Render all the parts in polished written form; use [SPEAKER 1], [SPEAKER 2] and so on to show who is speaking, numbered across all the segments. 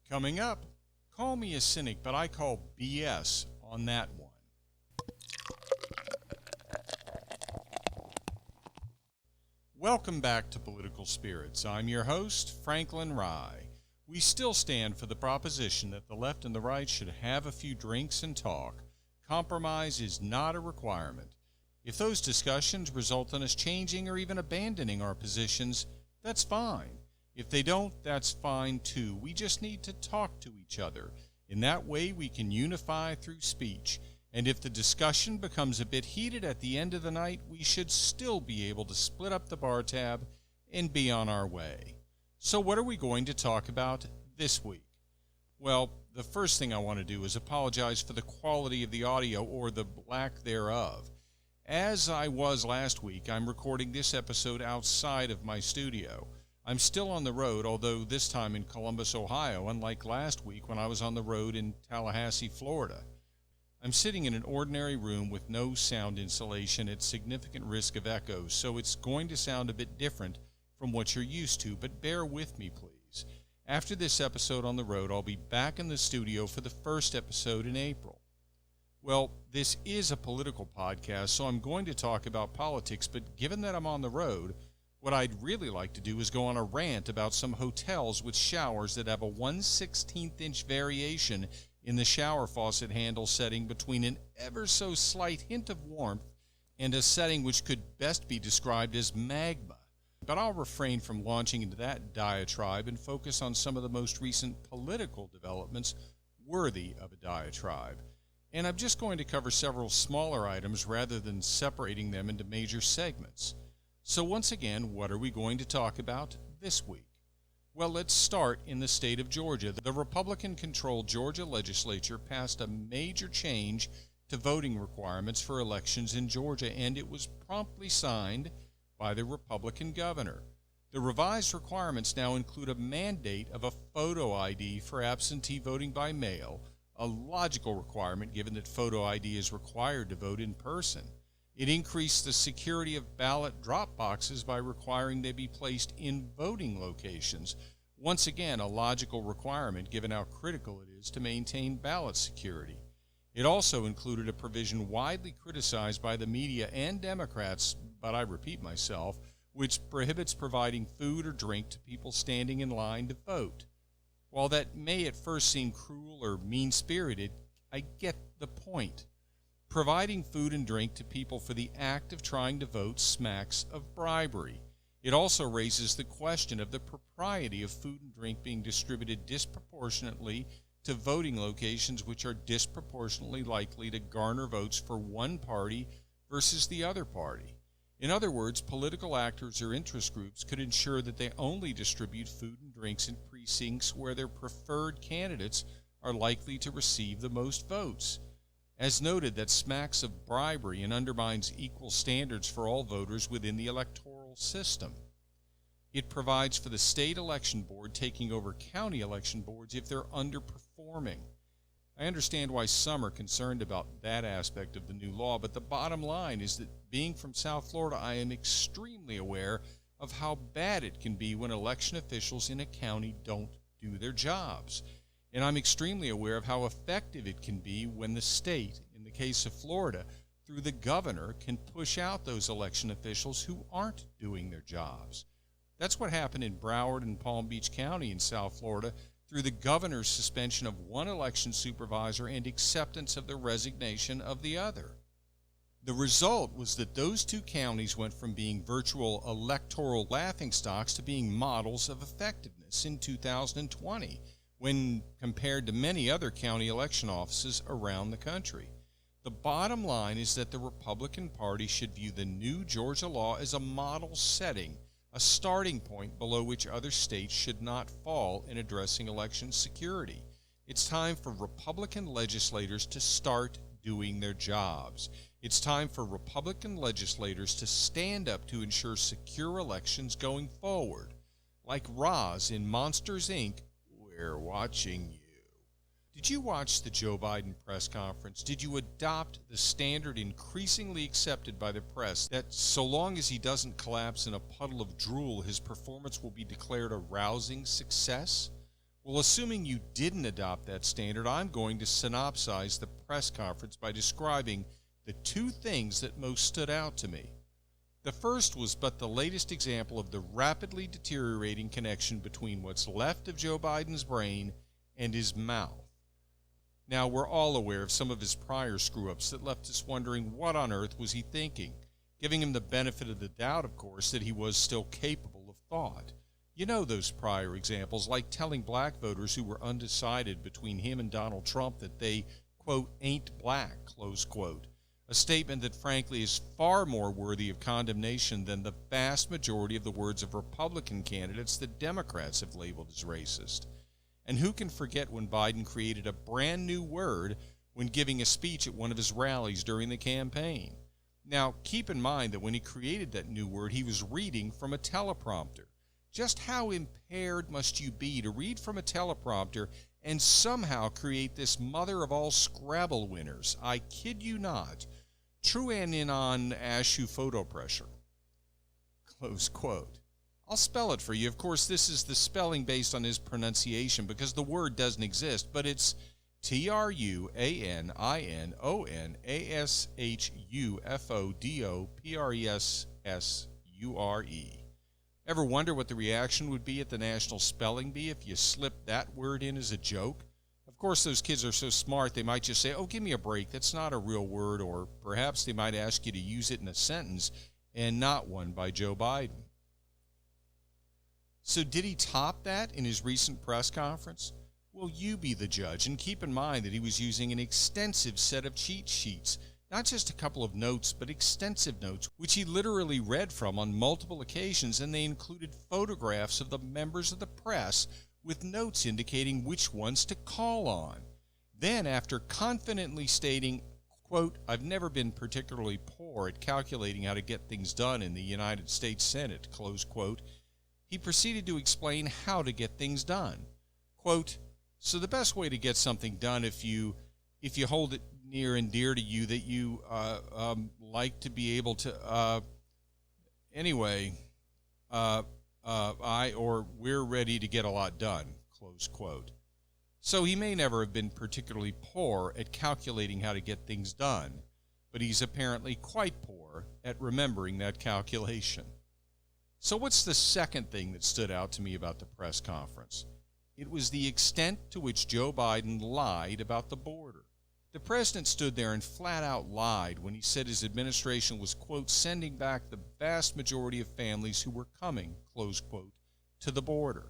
[SPEAKER 1] Coming up, call me a cynic, but I call BS on that one. Welcome back to Political Spirits. I'm your host, Franklin Rye. We still stand for the proposition that the left and the right should have a few drinks and talk. Compromise is not a requirement. If those discussions result in us changing or even abandoning our positions, that's fine. If they don't, that's fine too. We just need to talk to each other. In that way, we can unify through speech. And if the discussion becomes a bit heated at the end of the night, we should still be able to split up the bar tab and be on our way. So what are we going to talk about this week? Well, the first thing I want to do is apologize for the quality of the audio or the lack thereof. As I was last week, I'm recording this episode outside of my studio. I'm still on the road, although this time in Columbus, Ohio, unlike last week when I was on the road in Tallahassee, Florida. I'm sitting in an ordinary room with no sound insulation at significant risk of echo, so it's going to sound a bit different from what you're used to, but bear with me, please. After this episode on the road, I'll be back in the studio for the first episode in April. Well, this is a political podcast, so I'm going to talk about politics, but given that I'm on the road, what I'd really like to do is go on a rant about some hotels with showers that have a 1/16 inch variation in the shower faucet handle setting between an ever so slight hint of warmth and a setting which could best be described as magma. But I'll refrain from launching into that diatribe and focus on some of the most recent political developments worthy of a diatribe. And I'm just going to cover several smaller items rather than separating them into major segments. So once again, what are we going to talk about this week? Well, let's start in the state of Georgia. The Republican-controlled Georgia legislature passed a major change to voting requirements for elections in Georgia, and it was promptly signed by the Republican governor. The revised requirements now include a mandate of a photo ID for absentee voting by mail, a logical requirement given that photo ID is required to vote in person. It increased the security of ballot drop boxes by requiring they be placed in voting locations. Once again, a logical requirement given how critical it is to maintain ballot security. It also included a provision widely criticized by the media and Democrats, but I repeat myself, which prohibits providing food or drink to people standing in line to vote. While that may at first seem cruel or mean-spirited, I get the point. Providing food and drink to people for the act of trying to vote smacks of bribery. It also raises the question of the propriety of food and drink being distributed disproportionately to voting locations which are disproportionately likely to garner votes for one party versus the other party. In other words, political actors or interest groups could ensure that they only distribute food and drinks in precincts where their preferred candidates are likely to receive the most votes. As noted, that smacks of bribery and undermines equal standards for all voters within the electoral system. It provides for the state election board taking over county election boards if they're underperforming. I understand why some are concerned about that aspect of the new law, but the bottom line is that being from South Florida, I am extremely aware of how bad it can be when election officials in a county don't do their jobs. And I'm extremely aware of how effective it can be when the state, in the case of Florida, through the governor, can push out those election officials who aren't doing their jobs. That's what happened in Broward and Palm Beach County in South Florida through the governor's suspension of one election supervisor and acceptance of the resignation of the other. The result was that those two counties went from being virtual electoral laughingstocks to being models of effectiveness in 2020. When compared to many other county election offices around the country. The bottom line is that the Republican Party should view the new Georgia law as a model setting, a starting point below which other states should not fall in addressing election security. It's time for Republican legislators to start doing their jobs. It's time for Republican legislators to stand up to ensure secure elections going forward. Like Roz in Monsters, Inc., we're watching you. Did you watch the Joe Biden press conference? Did you adopt the standard increasingly accepted by the press that so long as he doesn't collapse in a puddle of drool, his performance will be declared a rousing success? Well, assuming you didn't adopt that standard, I'm going to synopsize the press conference by describing the two things that most stood out to me. The first was but the latest example of the rapidly deteriorating connection between what's left of Joe Biden's brain and his mouth. Now, we're all aware of some of his prior screw-ups that left us wondering what on earth was he thinking, giving him the benefit of the doubt, of course, that he was still capable of thought. You know those prior examples, like telling black voters who were undecided between him and Donald Trump that they, quote, ain't black, close quote. A statement that frankly is far more worthy of condemnation than the vast majority of the words of Republican candidates that Democrats have labeled as racist. And who can forget when Biden created a brand new word when giving a speech at one of his rallies during the campaign? Now, keep in mind that when he created that new word, he was reading from a teleprompter. Just how impaired must you be to read from a teleprompter and somehow create this mother of all Scrabble winners? I kid you not. True and in on Ashu photo pressure. Close quote. I'll spell it for you. Of course, this is the spelling based on his pronunciation because the word doesn't exist, but it's TRUANINONASHUFODOPRESSURE. Ever wonder what the reaction would be at the National Spelling Bee if you slipped that word in as a joke? Of course, those kids are so smart they might just say, oh, give me a break, that's not a real word, or perhaps they might ask you to use it in a sentence and not one by Joe Biden. So did he top that in his recent press conference? Well, you be the judge, and keep in mind that he was using an extensive set of cheat sheets, not just a couple of notes, but extensive notes, which he literally read from on multiple occasions, and they included photographs of the members of the press with notes indicating which ones to call on. Then, after confidently stating, quote, I've never been particularly poor at calculating how to get things done in the United States Senate, close quote, he proceeded to explain how to get things done. Quote, so the best way to get something done if you hold it near and dear to you that you like to be able to, we're ready to get a lot done, close quote. So he may never have been particularly poor at calculating how to get things done, but he's apparently quite poor at remembering that calculation. So what's the second thing that stood out to me about the press conference? It was the extent to which Joe Biden lied about the border. The president stood there and flat out lied when he said his administration was, quote, sending back the vast majority of families who were coming, close quote, to the border.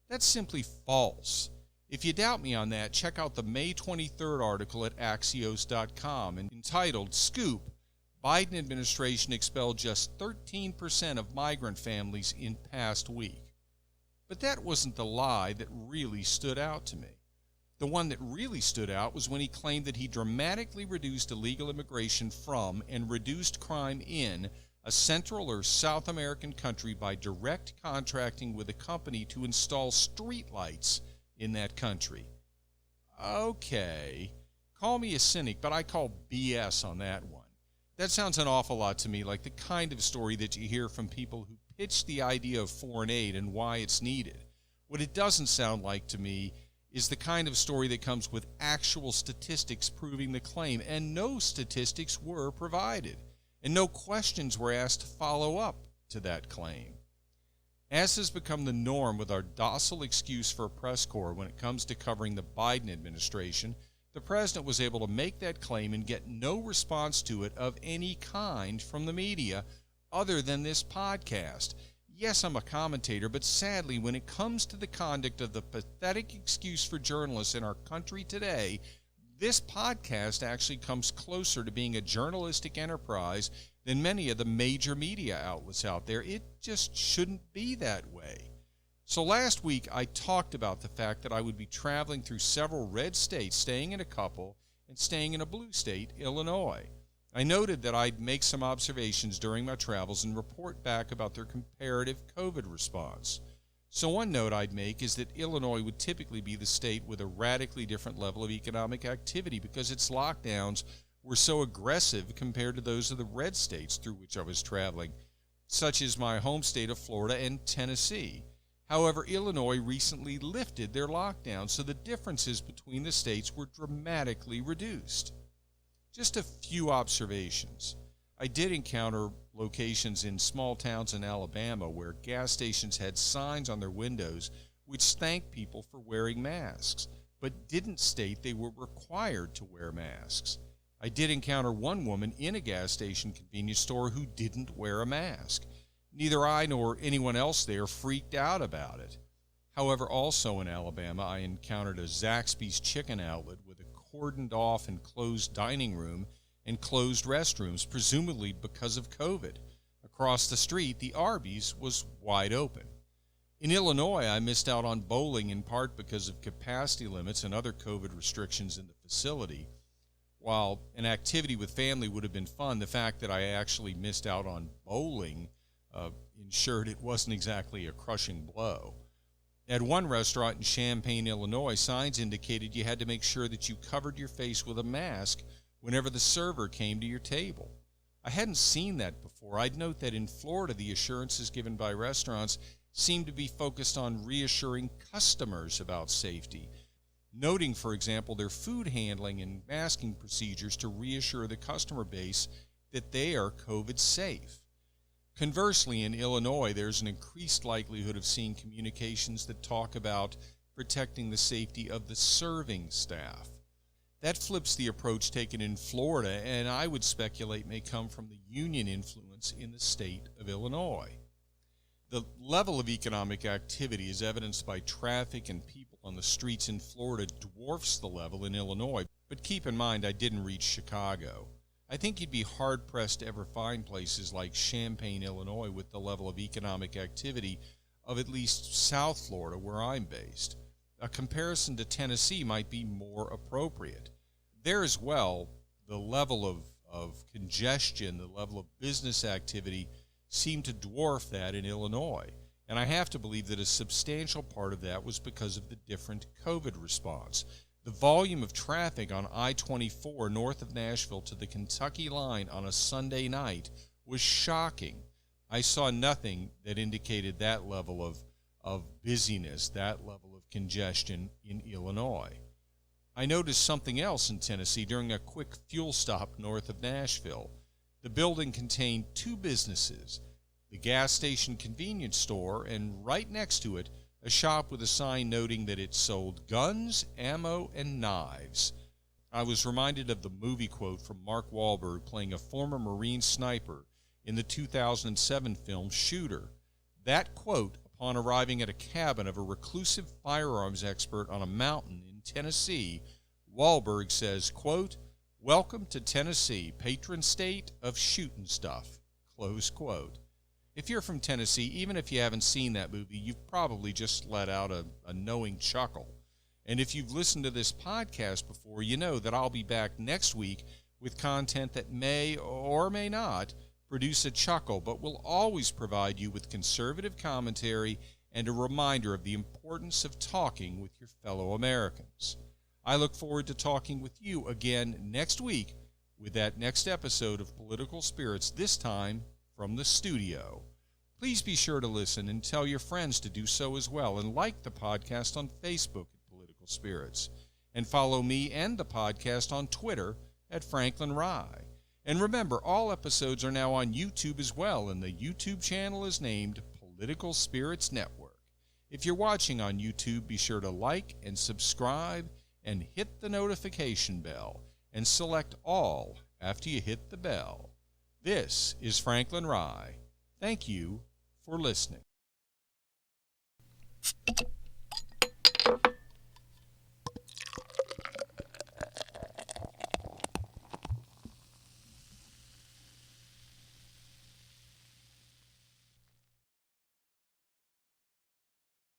[SPEAKER 1] That's simply false. If you doubt me on that, check out the May 23rd article at Axios.com entitled, Scoop, Biden administration expelled just 13% of migrant families in past week. But that wasn't the lie that really stood out to me. The one that really stood out was when he claimed that he dramatically reduced illegal immigration from and reduced crime in a Central or South American country by direct contracting with a company to install streetlights in that country. Okay, call me a cynic, but I call BS on that one. That sounds an awful lot to me like the kind of story that you hear from people who pitch the idea of foreign aid and why it's needed. What it doesn't sound like to me is the kind of story that comes with actual statistics proving the claim, and no statistics were provided, and no questions were asked to follow up to that claim. As has become the norm with our docile excuse for a press corps when it comes to covering the Biden administration, the president was able to make that claim and get no response to it of any kind from the media other than this podcast. Yes, I'm a commentator, but sadly, when it comes to the conduct of the pathetic excuse for journalists in our country today, this podcast actually comes closer to being a journalistic enterprise than many of the major media outlets out there. It just shouldn't be that way. So last week, I talked about the fact that I would be traveling through several red states, staying in a couple, and staying in a blue state, Illinois. I noted that I'd make some observations during my travels and report back about their comparative COVID response. So one note I'd make is that Illinois would typically be the state with a radically different level of economic activity because its lockdowns were so aggressive compared to those of the red states through which I was traveling, such as my home state of Florida and Tennessee. However, Illinois recently lifted their lockdown, so the differences between the states were dramatically reduced. Just a few observations. I did encounter locations in small towns in Alabama where gas stations had signs on their windows which thanked people for wearing masks, but didn't state they were required to wear masks. I did encounter one woman in a gas station convenience store who didn't wear a mask. Neither I nor anyone else there freaked out about it. However, also in Alabama, I encountered a Zaxby's chicken outlet with a cordoned off and closed dining room and closed restrooms, presumably because of COVID. Across the street, the Arby's was wide open. In Illinois, I missed out on bowling in part because of capacity limits and other COVID restrictions in the facility. While an activity with family would have been fun, the fact that I actually missed out on bowling ensured it wasn't exactly a crushing blow. At one restaurant in Champaign, Illinois, signs indicated you had to make sure that you covered your face with a mask whenever the server came to your table. I hadn't seen that before. I'd note that in Florida, the assurances given by restaurants seem to be focused on reassuring customers about safety, noting, for example, their food handling and masking procedures to reassure the customer base that they are COVID safe. Conversely, in Illinois, there's an increased likelihood of seeing communications that talk about protecting the safety of the serving staff. That flips the approach taken in Florida, and I would speculate may come from the union influence in the state of Illinois. The level of economic activity, as evidenced by traffic and people on the streets in Florida, dwarfs the level in Illinois, but keep in mind I didn't reach Chicago. I think you'd be hard-pressed to ever find places like Champaign, Illinois, with the level of economic activity of at least South Florida, where I'm based. A comparison to Tennessee might be more appropriate. There as well, the level of congestion, the level of business activity seemed to dwarf that in Illinois. And I have to believe that a substantial part of that was because of the different COVID response. The volume of traffic on I-24 north of Nashville to the Kentucky line on a Sunday night was shocking. I saw nothing that indicated that level of busyness, that level of congestion in Illinois. I noticed something else in Tennessee during a quick fuel stop north of Nashville. The building contained two businesses, the gas station convenience store, and right next to it, a shop with a sign noting that it sold guns, ammo, and knives. I was reminded of the movie quote from Mark Wahlberg playing a former Marine sniper in the 2007 film Shooter. That quote, upon arriving at a cabin of a reclusive firearms expert on a mountain in Tennessee, Wahlberg says, quote, "Welcome to Tennessee, patron state of shootin' stuff," close quote. If you're from Tennessee, even if you haven't seen that movie, you've probably just let out a knowing chuckle. And if you've listened to this podcast before, you know that I'll be back next week with content that may or may not produce a chuckle, but will always provide you with conservative commentary and a reminder of the importance of talking with your fellow Americans. I look forward to talking with you again next week with that next episode of Political Spirits, this time from the studio. Please be sure to listen and tell your friends to do so as well, and like the podcast on Facebook at Political Spirits, and follow me and the podcast on Twitter at Franklin Rye. And remember, all episodes are now on YouTube as well, and the YouTube channel is named Political Spirits Network. If you're watching on YouTube, be sure to like and subscribe and hit the notification bell, and select all after you hit the bell. This is Franklin Rye. Thank you for listening.